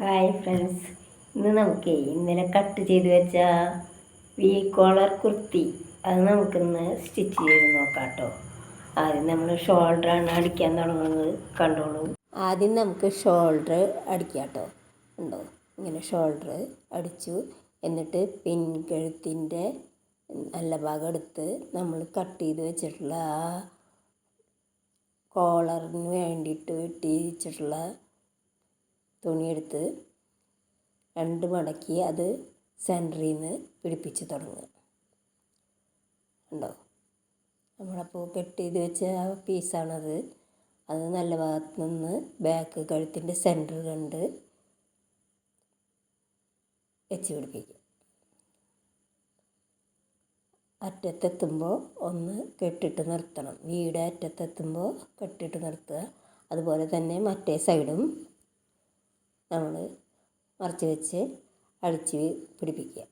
Hi friends, ഇന്ന് നമുക്ക് ഇന്നലെ കട്ട് ചെയ്ത് വെച്ച വി കോളർ കുർത്തി അത് നമുക്കിന്ന് സ്റ്റിച്ച് ചെയ്ത് നോക്കാം കേട്ടോ. ആദ്യം നമ്മൾ ഷോൾഡറാണ് അടിക്കാൻ തുടങ്ങുന്നത്, കണ്ടോളൂ. ആദ്യം നമുക്ക് ഷോൾഡർ അടിക്കാം കേട്ടോ. ഉണ്ടോ, ഇങ്ങനെ ഷോൾഡർ അടിച്ചു. എന്നിട്ട് പിൻകഴുത്തിൻ്റെ നല്ല ഭാഗം എടുത്ത് നമ്മൾ കട്ട് ചെയ്ത് വെച്ചിട്ടുള്ള ആ കോളറിന് വേണ്ടിയിട്ട് വെട്ടി വെച്ചിട്ടുള്ള തുണിയെടുത്ത് രണ്ട് മടക്കി അത് സെൻറ്ററിൽ നിന്ന് പിടിപ്പിച്ച് തുടങ്ങുക. ഉണ്ടോ, നമ്മളപ്പോൾ കട്ട് ചെയ്ത് വെച്ച ആ പീസാണത്. അത് നല്ല ഭാഗത്ത് നിന്ന് ബാക്ക് കഴുത്തിൻ്റെ സെൻറ്റർ കണ്ട് വെച്ച് പിടിപ്പിക്കുക. അറ്റത്തെത്തുമ്പോൾ ഒന്ന് കെട്ടിട്ട് നിർത്തണം. വീട് അറ്റത്തെത്തുമ്പോൾ കെട്ടിട്ട് നിർത്തുക. അതുപോലെ തന്നെ മറ്റേ സൈഡും നമ്മൾ മറച്ച് വെച്ച് അടിച്ച് പിടിപ്പിക്കുക.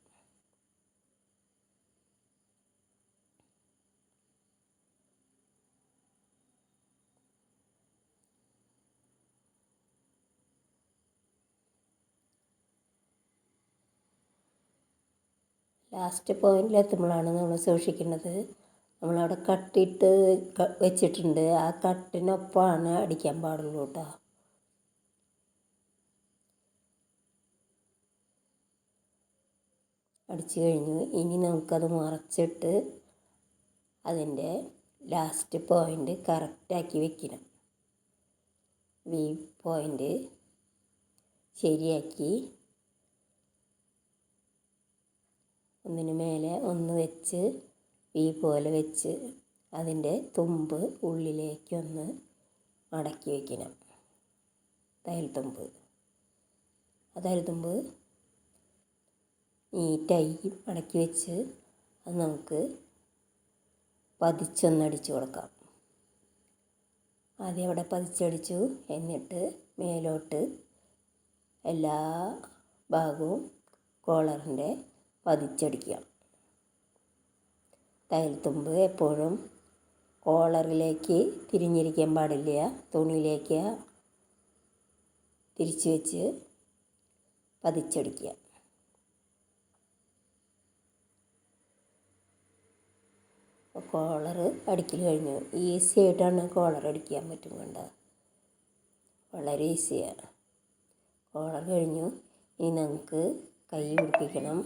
ലാസ്റ്റ് പോയിന്റിലെത്തുമ്പോഴാണ് നമ്മൾ സൂക്ഷിക്കേണ്ടത്. നമ്മളവിടെ കട്ടിട്ട് വെച്ചിട്ടുണ്ട്, ആ കട്ടിനൊപ്പമാണ് അടിക്കാൻ പാടുള്ളൂ കേട്ടോ. അടിച്ചു കഴിഞ്ഞു. ഇനി നമുക്കത് മറച്ചിട്ട് അതിൻ്റെ ലാസ്റ്റ് പോയിൻ്റ് കറക്റ്റാക്കി വെക്കണം. വി പോയിൻ്റ് ശരിയാക്കി ഒന്നിന് മേലെ ഒന്ന് വെച്ച് വി പോലെ വെച്ച് അതിൻ്റെ തുമ്പ് ഉള്ളിലേക്കൊന്ന് മടക്കി വയ്ക്കണം. തയ്യൽ തുമ്പ് നീറ്റായി മടക്കി വെച്ച് അത് നമുക്ക് പതിച്ചൊന്നടിച്ചു കൊടുക്കാം. ആദ്യം അവിടെ പതിച്ചടിച്ചു. എന്നിട്ട് മേലോട്ട് എല്ലാ ഭാഗവും കോളറിൻ്റെ പതിച്ചടിക്കുക. തയ്യൽ തുമ്പ് എപ്പോഴും കോളറിലേക്ക് തിരിഞ്ഞിരിക്കാൻ പാടില്ല, തുണിയിലേക്ക് തിരിച്ച് വെച്ച് പതിച്ചടിക്കുക. കോളർ അടിക്കൽ കഴിഞ്ഞു. ഈസി ആയിട്ടാണ് കോളർ അടിക്കാൻ പറ്റും. കണ്ട, വളരെ ഈസിയാണ്. കോളർ കഴിഞ്ഞു. ഇനി നമുക്ക് കൈ പിടിപ്പിക്കണം.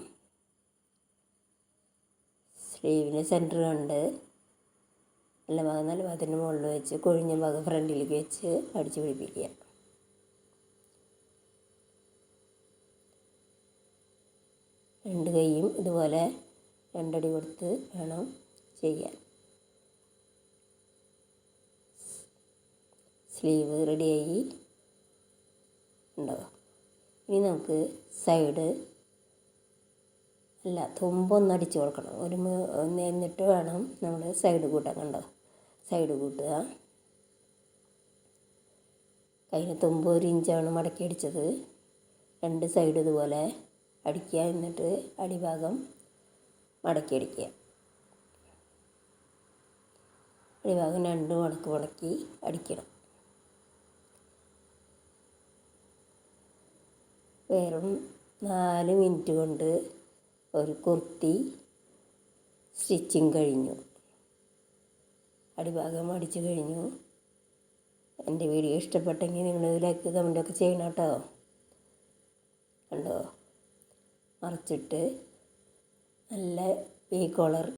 സ്ലീവിൻ്റെ സെൻറ്റർ കണ്ട് നല്ല ഭാഗത്തിൻ്റെ മുകളിൽ വെച്ച് കൊഴിഞ്ഞ ഭാഗം ഫ്രണ്ടിലേക്ക് വെച്ച് അടിച്ച് പിടിപ്പിക്കുക. രണ്ട് കൈയും ഇതുപോലെ രണ്ടടി കൊടുത്ത് വേണം ചെയ്യാൻ. സ്ലീവ് റെഡിയായി. ഉണ്ടോ, ഇനി നമുക്ക് സൈഡ് അല്ല തുമ്പൊന്ന് അടിച്ച് കൊടുക്കണം. എന്നിട്ട് വേണം നമ്മൾ സൈഡ് കൂട്ടാൻ. കണ്ടോ, സൈഡ് കൂട്ടുക. കയ്യിന് തുമ്പ് 1 ഇഞ്ചാണ് മടക്കി അടിച്ചത്. രണ്ട് സൈഡ് ഇതുപോലെ അടിക്കുക. എന്നിട്ട് അടിഭാഗം മടക്കി അടിക്കുക. അടിഭാഗം രണ്ട് മടക്കി അടിക്കണം. വെറും 4 മിനിറ്റ് കൊണ്ട് ഒരു കുർത്തി സ്റ്റിച്ചിങ് കഴിഞ്ഞു. അടിഭാഗം അടിച്ചു കഴിഞ്ഞു. എൻ്റെ വീഡിയോ ഇഷ്ടപ്പെട്ടെങ്കിൽ നിങ്ങൾ ലൈക്ക് കമൻറ്റൊക്കെ ചെയ്യണം കേട്ടോ. കണ്ടോ, മറിച്ചിട്ട് നല്ല വി കോളർ